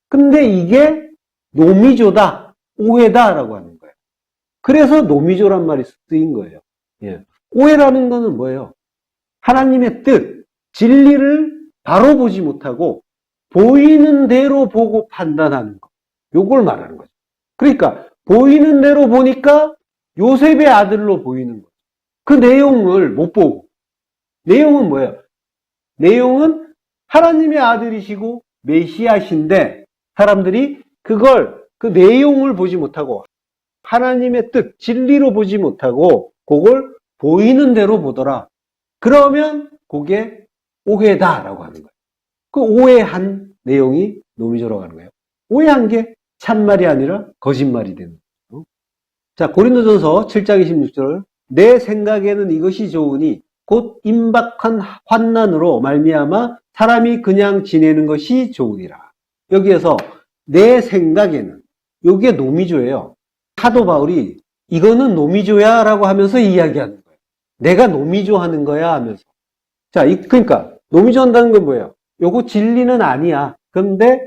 근데 이게 노미조다, 오해다라고 하는 거예요. 그래서 노미조란 말이 쓰인 거예요. 예. 오해라는 거는 뭐예요? 하나님의 뜻, 진리를 바로 보지 못하고 보이는 대로 보고 판단하는 거. 요걸 말하는 거죠. 그러니까 보이는 대로 보니까 요셉의 아들로 보이는 거죠. 그 내용을 못 보고. 내용은 뭐예요? 내용은 하나님의 아들이시고 메시아신데 사람들이 그걸 그 내용을 보지 못하고 하나님의 뜻, 진리로 보지 못하고 그걸 보이는 대로 보더라. 그러면 그게 오해다라고 하는 거예요. 그 오해한 내용이 노미조라고 하는 거예요. 오해한 게 참말이 아니라 거짓말이 되는 거죠. 자, 고린도전서 7장 26절 내 생각에는 이것이 좋으니 곧 임박한 환난으로 말미암아 사람이 그냥 지내는 것이 좋으리라. 여기에서 내 생각에는 이게 노미조예요. 사도 바울이 이거는 노미조야 라고 하면서 이야기하는 거예요. 내가 노미조 하는 거야 하면서. 자, 그러니까 노미조 한다는 건 뭐예요? 요거 진리는 아니야. 그런데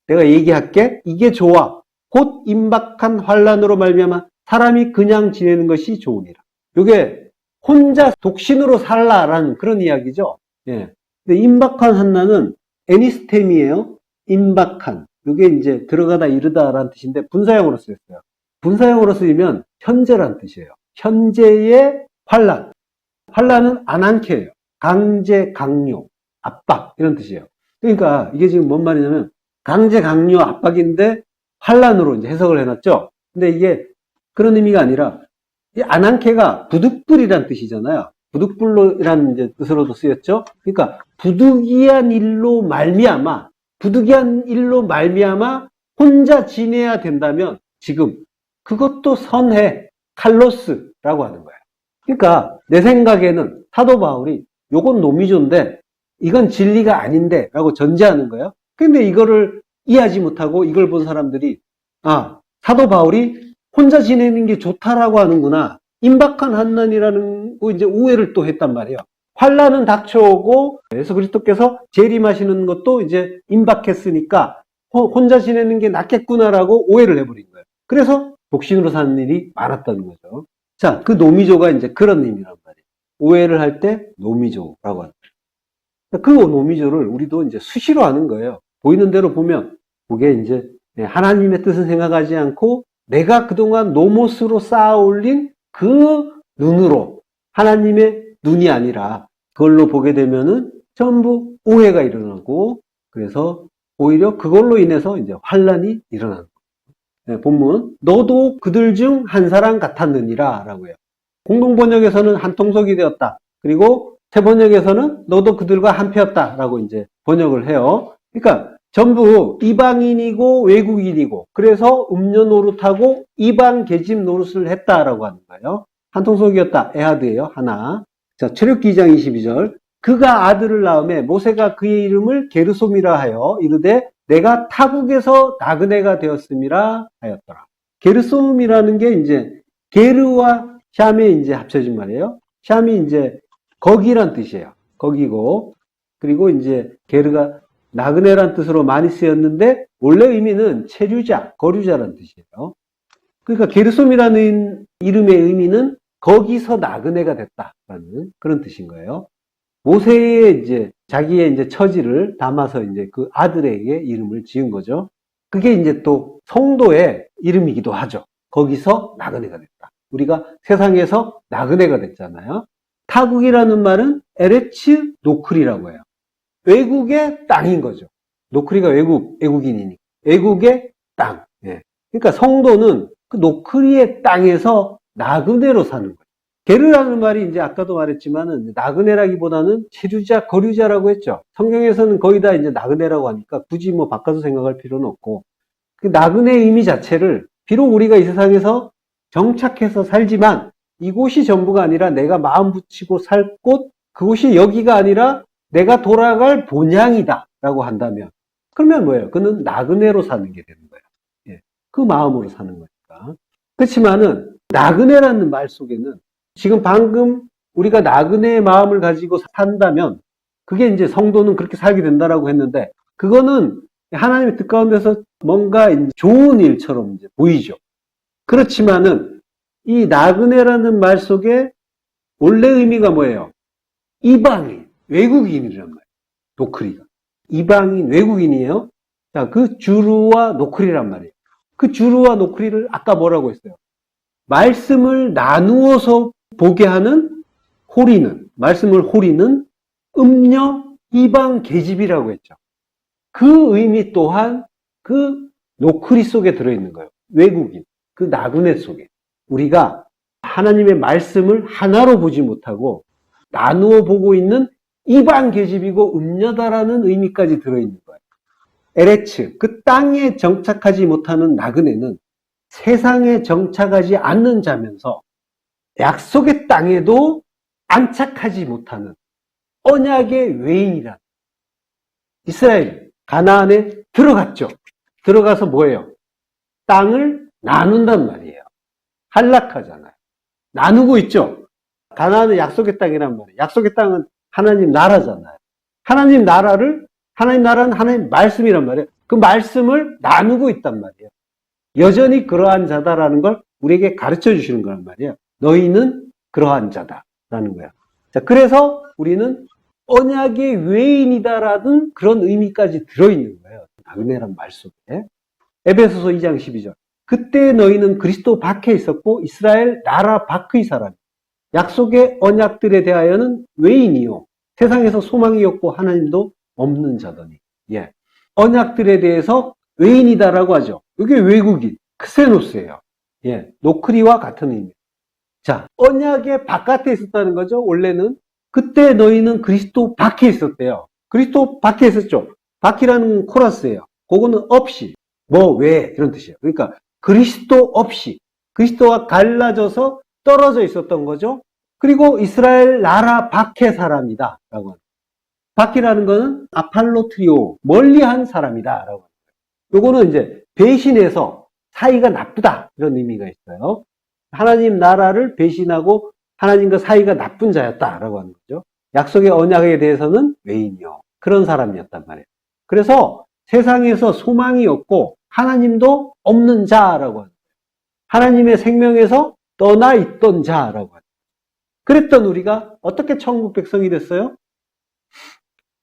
내가 얘기할게. 이게 좋아. 곧 임박한 환난으로 말미암아 사람이 그냥 지내는 것이 좋으니라. 요게 혼자 독신으로 살라라는 그런 이야기죠. 예. 근데 임박한 한나는 애니스템이에요. 임박한. 요게 이제 들어가다 이르다라는 뜻인데 분사형으로 쓰였어요. 분사형으로 쓰이면 현재란 뜻이에요. 현재의 환란. 환란은 안한케예요. 강제, 강요, 압박 이런 뜻이에요. 그러니까 이게 지금 뭔 말이냐면 강제, 강요, 압박인데 환란으로 이제 해석을 해놨죠. 근데 이게 그런 의미가 아니라 이 안한케가 부득불이란 뜻이잖아요. 부득불이라는 이제 뜻으로도 쓰였죠. 그러니까 부득이한 일로 말미암아 혼자 지내야 된다면 지금 그것도 선해 칼로스라고 하는 거예요. 그러니까 내 생각에는 사도 바울이 요건 노미조인데 이건 진리가 아닌데 라고 전제하는 거예요. 근데 이거를 이해하지 못하고 이걸 본 사람들이 사도 바울이 혼자 지내는 게 좋다라고 하는구나. 임박한 한난이라는 거 이제 오해를 또 했단 말이에요. 환란은 닥쳐오고 예수 그리스도께서 재림하시는 것도 이제 임박했으니까 혼자 지내는 게 낫겠구나라고 오해를 해버린 거예요. 그래서 독신으로 사는 일이 많았다는 거죠. 자, 그 노미조가 이제 그런 의미란 말이에요. 오해를 할 때 노미조라고 하는 거예요. 그 노미조를 우리도 이제 수시로 하는 거예요. 보이는 대로 보면 그게 이제 하나님의 뜻을 생각하지 않고 내가 그동안 노못으로 쌓아 올린 그 눈으로 하나님의 눈이 아니라 그걸로 보게 되면은 전부 오해가 일어나고 그래서 오히려 그걸로 인해서 이제 환란이 일어나는 거예요. 본문 너도 그들 중 한 사람 같았느니라 라고 해요. 공동번역에서는 한 통속이 되었다. 그리고 새번역에서는 너도 그들과 한패였다 라고 이제 번역을 해요. 그러니까 전부 이방인이고 외국인이고 그래서 음료 노릇하고 이방 계집 노릇을 했다라고 하는 거예요. 한 통속이었다. 에하드예요. 하나. 자, 출애굽기 2장 22절. 그가 아들을 낳음에 모세가 그의 이름을 게르솜이라 하여 이르되 내가 타국에서 나그네가 되었음이라 하였더라. 게르솜이라는 게 이제 게르와 샴이 이제 합쳐진 말이에요. 샴이 이제 거기란 뜻이에요. 거기고 그리고 이제 게르가 나그네란 뜻으로 많이 쓰였는데 원래 의미는 체류자, 거류자란 뜻이에요. 그러니까 게르솜이라는 이름의 의미는 거기서 나그네가 됐다라는 그런 뜻인 거예요. 모세의 이제 자기의 이제 처지를 담아서 이제 그 아들에게 이름을 지은 거죠. 그게 이제 또 성도의 이름이기도 하죠. 거기서 나그네가 됐다. 우리가 세상에서 나그네가 됐잖아요. 타국이라는 말은 에레츠 노크리라고 해요. 외국의 땅인 거죠. 노크리가 외국인이니까. 외국의 땅. 예. 그러니까 성도는 그 노크리의 땅에서 나그네로 사는 거예요. 게르라는 말이 이제 아까도 말했지만은 나그네라기보다는 체류자, 거류자라고 했죠. 성경에서는 거의 다 이제 나그네라고 하니까 굳이 뭐 바꿔서 생각할 필요는 없고. 그 나그네의 의미 자체를 비록 우리가 이 세상에서 정착해서 살지만 이곳이 전부가 아니라 내가 마음 붙이고 살 곳, 그곳이 여기가 아니라 내가 돌아갈 본향이다 라고 한다면 그러면 뭐예요? 그는 나그네로 사는 게 되는 거예요. 예. 그 마음으로 사는 거니까. 그렇지만은 나그네라는 말 속에는 지금 방금 우리가 나그네의 마음을 가지고 산다면 그게 이제 성도는 그렇게 살게 된다라고 했는데 그거는 하나님의 뜻 가운데서 뭔가 좋은 일처럼 이제 보이죠. 그렇지만은 이 나그네라는 말 속에 원래 의미가 뭐예요? 이방인, 외국인이란 말이에요. 노크리가. 이방인, 외국인이에요. 자, 그 주루와 노크리란 말이에요. 그 주루와 노크리를 아까 뭐라고 했어요? 말씀을 나누어서 보게 하는 호리는, 말씀을 호리는 음녀 이방 계집이라고 했죠. 그 의미 또한 그 노크리 속에 들어있는 거예요. 외국인, 그 나그네 속에. 우리가 하나님의 말씀을 하나로 보지 못하고 나누어 보고 있는 이방 계집이고 음녀다라는 의미까지 들어있는 거예요. 에레츠, 그 땅에 정착하지 못하는 나그네는 세상에 정착하지 않는 자면서 약속의 땅에도 안착하지 못하는 언약의 외인이란 이스라엘 가나안에 들어갔죠. 들어가서 뭐예요? 땅을 나눈단 말이에요. 할락하잖아요. 나누고 있죠. 가나안은 약속의 땅이란 말이에요. 약속의 땅은 하나님 나라잖아요. 하나님 나라는 하나님 말씀이란 말이에요. 그 말씀을 나누고 있단 말이에요. 여전히 그러한 자다라는 걸 우리에게 가르쳐 주시는 거란 말이에요. 너희는 그러한 자다라는 거야. 자, 그래서 우리는 언약의 외인이다라는 그런 의미까지 들어있는 거예요. 은혜란 말 속에. 에베소서 2장 12절. 그때 너희는 그리스도 밖에 있었고 이스라엘 나라 밖의 사람. 약속의 언약들에 대하여는 외인이요. 세상에서 소망이 없고 하나님도 없는 자더니. 예. 언약들에 대해서 외인이다라고 하죠. 이게 외국인, 크세노스예요. 예. 노크리와 같은 의미. 자, 언약의 바깥에 있었다는 거죠. 원래는. 그때 너희는 그리스도 밖에 있었대요. 그리스도 밖에 있었죠. 밖이라는 코러스예요. 그거는 없이, 뭐, 왜, 이런 뜻이에요. 그러니까 그리스도 없이, 그리스도와 갈라져서 떨어져 있었던 거죠. 그리고 이스라엘 나라 밖의 사람이다. 라고 합니다. 밖이라는 거는 아팔로트리오, 멀리한 사람이다. 라고 합니다. 요거는 이제 배신해서 사이가 나쁘다. 이런 의미가 있어요. 하나님 나라를 배신하고 하나님과 사이가 나쁜 자였다라고 하는 거죠. 약속의 언약에 대해서는 외인이요. 그런 사람이었단 말이에요. 그래서 세상에서 소망이 없고 하나님도 없는 자라고 하는 거예요. 하나님의 생명에서 떠나 있던 자라고 하는 거예요. 그랬던 우리가 어떻게 천국 백성이 됐어요?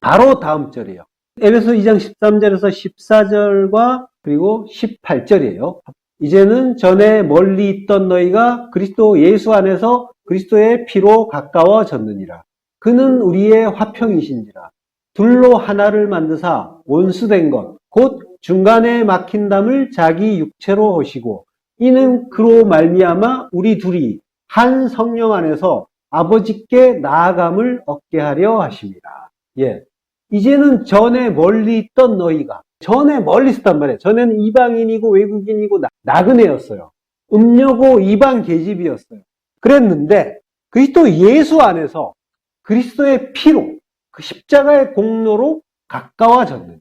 바로 다음 절이에요. 에베소 2장 13절에서 14절과 그리고 18절이에요. 이제는 전에 멀리 있던 너희가 그리스도 예수 안에서 그리스도의 피로 가까워졌느니라. 그는 우리의 화평이신지라. 둘로 하나를 만드사 원수된 것, 곧 중간에 막힌 담을 자기 육체로 하시고, 이는 그로 말미암아 우리 둘이 한 성령 안에서 아버지께 나아감을 얻게 하려 하십니다. 예. 이제는 전에 멀리 있던 너희가, 전에 멀리 있었단 말이에요. 전에는 이방인이고 외국인이고 나그네였어요. 음녀고 이방 계집이었어요. 그랬는데 그리스도 예수 안에서 그리스도의 피로, 그 십자가의 공로로 가까워졌느니라.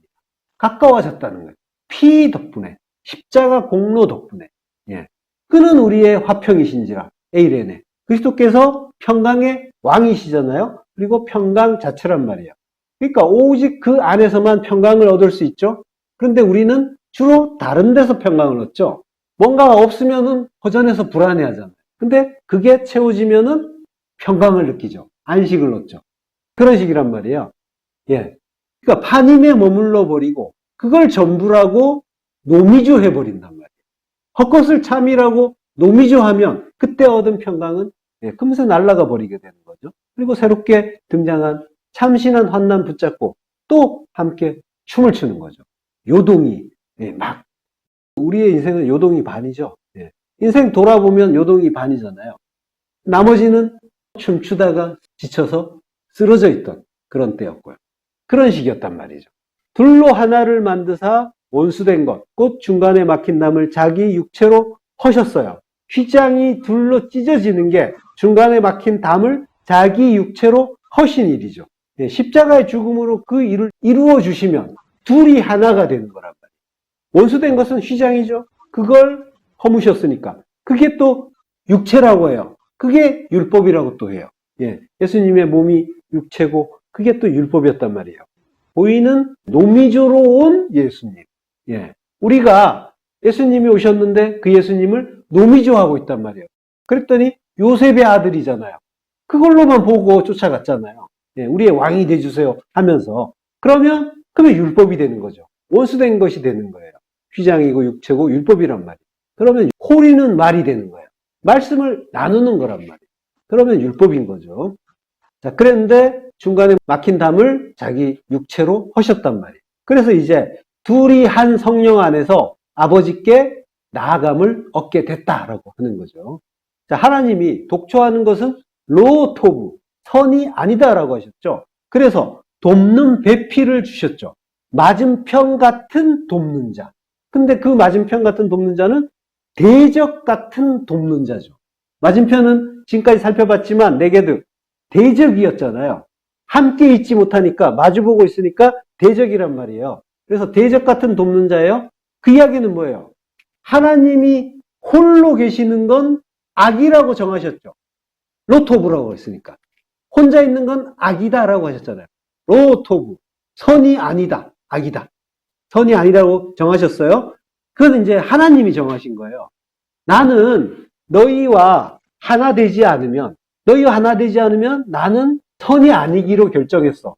가까워졌다는 거예요. 피 덕분에, 십자가 공로 덕분에. 예. 그는 우리의 화평이신지라. 에이레네. 그리스도께서 평강의 왕이시잖아요. 그리고 평강 자체란 말이에요. 그러니까 오직 그 안에서만 평강을 얻을 수 있죠. 그런데 우리는 주로 다른 데서 평강을 얻죠. 뭔가가 없으면은 허전해서 불안해하잖아요. 근데 그게 채워지면은 평강을 느끼죠. 안식을 얻죠. 그런 식이란 말이에요. 예. 그러니까 파님에 머물러 버리고 그걸 전부라고 노미주 해버린단 말이에요. 헛것을 참이라고 노미주하면 그때 얻은 평강은 금세 날아가 버리게 되는 거죠. 그리고 새롭게 등장한 참신한 환난 붙잡고 또 함께 춤을 추는 거죠. 요동이 막 우리의 인생은 요동이 반이죠. 인생 돌아보면 요동이 반이잖아요. 나머지는 춤추다가 지쳐서 쓰러져 있던 그런 때였고요. 그런 식이었단 말이죠. 둘로 하나를 만드사 원수된 것, 곧 중간에 막힌 담을 자기 육체로 허셨어요. 휘장이 둘로 찢어지는 게 중간에 막힌 담을 자기 육체로 허신 일이죠. 십자가의 죽음으로 그 일을 이루어 주시면 둘이 하나가 되는 거란 말이에요. 원수된 것은 휘장이죠. 그걸 허무셨으니까. 그게 또 육체라고 해요. 그게 율법이라고 또 해요. 예수님의 몸이 육체고 그게 또 율법이었단 말이에요. 보이는 노미조로 온 예수님. 우리가 예수님이 오셨는데 그 예수님을 노미조하고 있단 말이에요. 그랬더니 요셉의 아들이잖아요. 그걸로만 보고 쫓아갔잖아요. 우리의 왕이 돼주세요 하면서. 그러면 율법이 되는 거죠. 원수된 것이 되는 거예요. 휘장이고 육체고 율법이란 말이에요. 그러면 호리는 말이 되는 거예요. 말씀을 나누는 거란 말이에요. 그러면 율법인 거죠. 자, 그런데 중간에 막힌 담을 자기 육체로 허셨단 말이에요. 그래서 이제 둘이 한 성령 안에서 아버지께 나아감을 얻게 됐다라고 하는 거죠. 자, 하나님이 독초하는 것은 로토브, 선이 아니다라고 하셨죠. 그래서 돕는 배필을 주셨죠. 맞은편 같은 돕는 자. 근데 그 맞은편 같은 돕는 자는 대적 같은 돕는 자죠. 맞은편은 지금까지 살펴봤지만 네게드 대적이었잖아요. 함께 있지 못하니까 마주보고 있으니까 대적이란 말이에요. 그래서 대적 같은 돕는 자예요. 그 이야기는 뭐예요? 하나님이 홀로 계시는 건 악이라고 정하셨죠. 로토브라고 했으니까. 혼자 있는 건 악이다라고 하셨잖아요. 로토브. 선이 아니다. 악이다. 선이 아니라고 정하셨어요. 그건 이제 하나님이 정하신 거예요. 나는 너희와 하나 되지 않으면, 너희 하나 되지 않으면 나는 선이 아니기로 결정했어.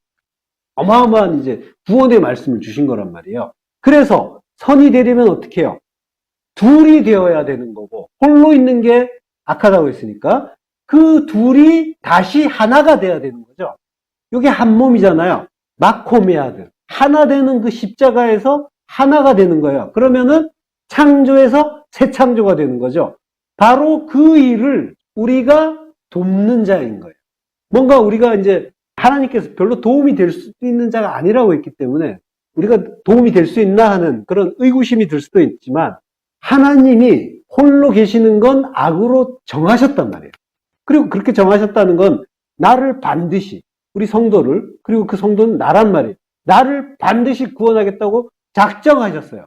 어마어마한 이제 구원의 말씀을 주신 거란 말이에요. 그래서 선이 되려면 어떻게 해요? 둘이 되어야 되는 거고, 홀로 있는 게 악하다고 했으니까 그 둘이 다시 하나가 돼야 되는 거죠. 이게 한 몸이잖아요. 마코메아드. 하나 되는 그 십자가에서 하나가 되는 거예요. 그러면은 창조에서 새 창조가 되는 거죠. 바로 그 일을 우리가 돕는 자인 거예요. 뭔가 우리가 이제 하나님께서 별로 도움이 될 수 있는 자가 아니라고 했기 때문에 우리가 도움이 될 수 있나 하는 그런 의구심이 들 수도 있지만 하나님이 홀로 계시는 건 악으로 정하셨단 말이에요. 그리고 그렇게 정하셨다는 건 나를 반드시, 우리 성도를, 그리고 그 성도는 나란 말이에요. 나를 반드시 구원하겠다고 작정하셨어요.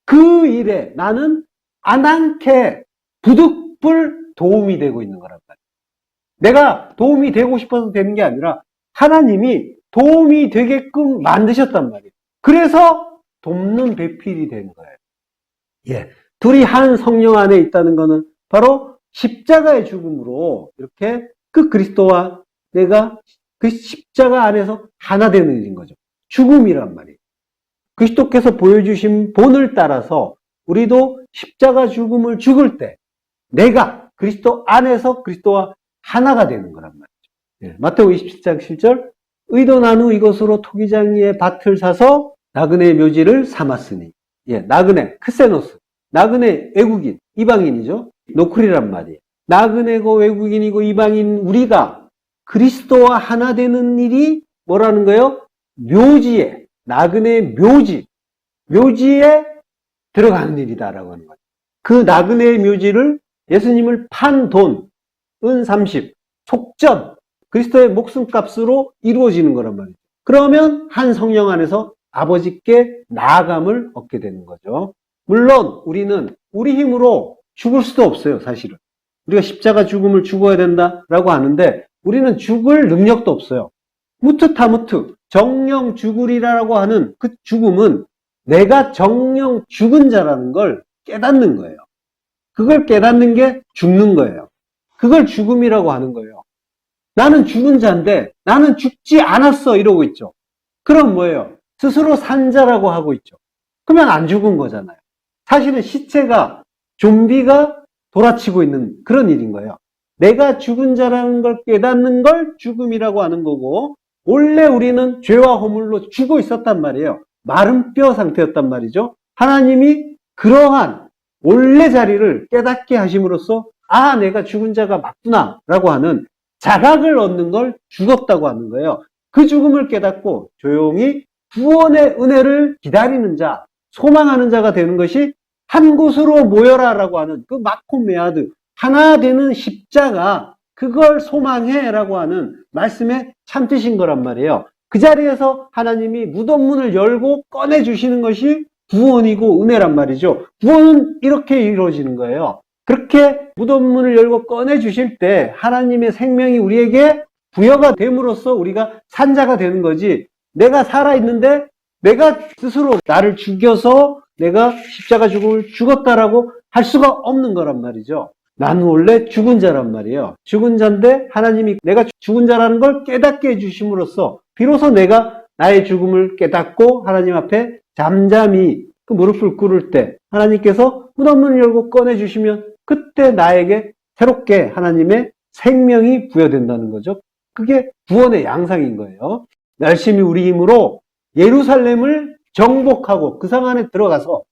그 일에 나는 안한케 부득불 도움이 되고 있는 거란 말이에요. 내가 도움이 되고 싶어서 되는 게 아니라 하나님이 도움이 되게끔 만드셨단 말이에요. 그래서 돕는 배필이 된 거예요. 예. 둘이 한 성령 안에 있다는 것은 바로 십자가의 죽음으로 이렇게 그 그리스도와 내가 그 십자가 안에서 하나 되는 일인 거죠. 죽음이란 말이에요. 그리스도께서 보여주신 본을 따라서 우리도 십자가 죽음을 죽을 때 내가 그리스도 안에서 그리스도와 하나가 되는 거란 말이죠. 예, 마태복음 27장 7절 의도 나누 이것으로 토기장 위에 밭을 사서 나그네의 묘지를 삼았으니 예, 나그네, 크세노스 나그네 외국인, 이방인이죠. 노크리란 말이에요. 나그네고 외국인이고 이방인 우리가 그리스도와 하나 되는 일이 뭐라는 거예요? 묘지에, 나그네의 묘지에 들어가는 일이다라고 하는 거죠. 그 나그네의 묘지를 예수님을 판 돈, 은 30, 속전, 그리스도의 목숨값으로 이루어지는 거란 말이죠. 그러면 한 성령 안에서 아버지께 나아감을 얻게 되는 거죠. 물론 우리는 우리 힘으로 죽을 수도 없어요, 사실은. 우리가 십자가 죽음을 죽어야 된다라고 하는데 우리는 죽을 능력도 없어요. 무트타무트, 정령 죽으리라고 하는 그 죽음은 내가 정령 죽은 자라는 걸 깨닫는 거예요. 그걸 깨닫는 게 죽는 거예요. 그걸 죽음이라고 하는 거예요. 나는 죽은 자인데 나는 죽지 않았어 이러고 있죠. 그럼 뭐예요? 스스로 산 자라고 하고 있죠. 그러면 안 죽은 거잖아요. 사실은 시체가 좀비가 돌아치고 있는 그런 일인 거예요. 내가 죽은 자라는 걸 깨닫는 걸 죽음이라고 하는 거고 원래 우리는 죄와 허물로 죽어 있었단 말이에요. 마른 뼈 상태였단 말이죠. 하나님이 그러한 원래 자리를 깨닫게 하심으로써 아 내가 죽은 자가 맞구나 라고 하는 자각을 얻는 걸 죽었다고 하는 거예요. 그 죽음을 깨닫고 조용히 구원의 은혜를 기다리는 자, 소망하는 자가 되는 것이 한 곳으로 모여라 라고 하는 그 마코메아드, 하나 되는 십자가, 그걸 소망해 라고 하는 말씀의 참뜻인 거란 말이에요. 그 자리에서 하나님이 무덤문을 열고 꺼내주시는 것이 구원이고 은혜란 말이죠. 구원은 이렇게 이루어지는 거예요. 그렇게 무덤문을 열고 꺼내주실 때 하나님의 생명이 우리에게 부여가 됨으로써 우리가 산자가 되는 거지, 내가 살아있는데 내가 스스로 나를 죽여서 내가 십자가 죽음을 죽었다라고 할 수가 없는 거란 말이죠. 나는 원래 죽은 자란 말이에요. 죽은 자인데 하나님이 내가 죽은 자라는 걸 깨닫게 해주심으로써 비로소 내가 나의 죽음을 깨닫고 하나님 앞에 잠잠히 그 무릎을 꿇을 때 하나님께서 무덤문을 열고 꺼내주시면 그때 나에게 새롭게 하나님의 생명이 부여된다는 거죠. 그게 구원의 양상인 거예요. 열심히 우리 힘으로 예루살렘을 정복하고 그 성 안에 들어가서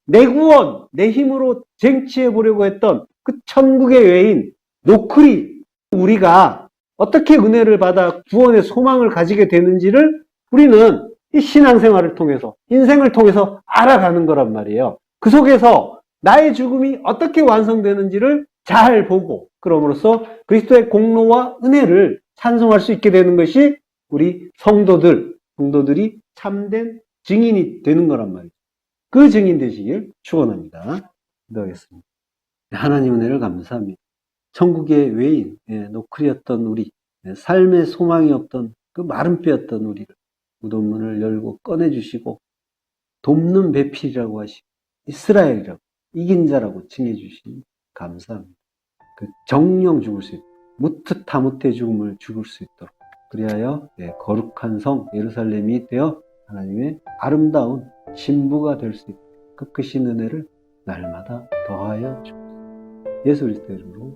내 구원, 내 힘으로 쟁취해 보려고 했던 그 천국의 외인 노크리, 우리가 어떻게 은혜를 받아 구원의 소망을 가지게 되는지를 우리는 이 신앙생활을 통해서, 인생을 통해서 알아가는 거란 말이에요. 그 속에서 나의 죽음이 어떻게 완성되는지를 잘 보고 그럼으로써 그리스도의 공로와 은혜를 찬송할 수 있게 되는 것이 우리 성도들이 참된 증인이 되는 거란 말이죠. 그 증인 되시길 축원합니다. 기도하겠습니다. 하나님 은혜를 감사합니다. 천국의 외인, 노크리였던 우리, 삶의 소망이 없던 그 마른 뼈였던 우리를 무덤문을 열고 꺼내주시고 돕는 배필이라고 하시고 이스라엘이라고 이긴 자라고 칭해 주시니 감사합니다. 그 정령 죽을 수 있다. 무트타무트의 죽음을 죽을 수 있도록 그리하여 거룩한 성 예루살렘이 되어 하나님의 아름다운 신부가 될 수 있도록 그 크신 은혜를 날마다 더하여 주옵소서. 예수 그리스도 이름으로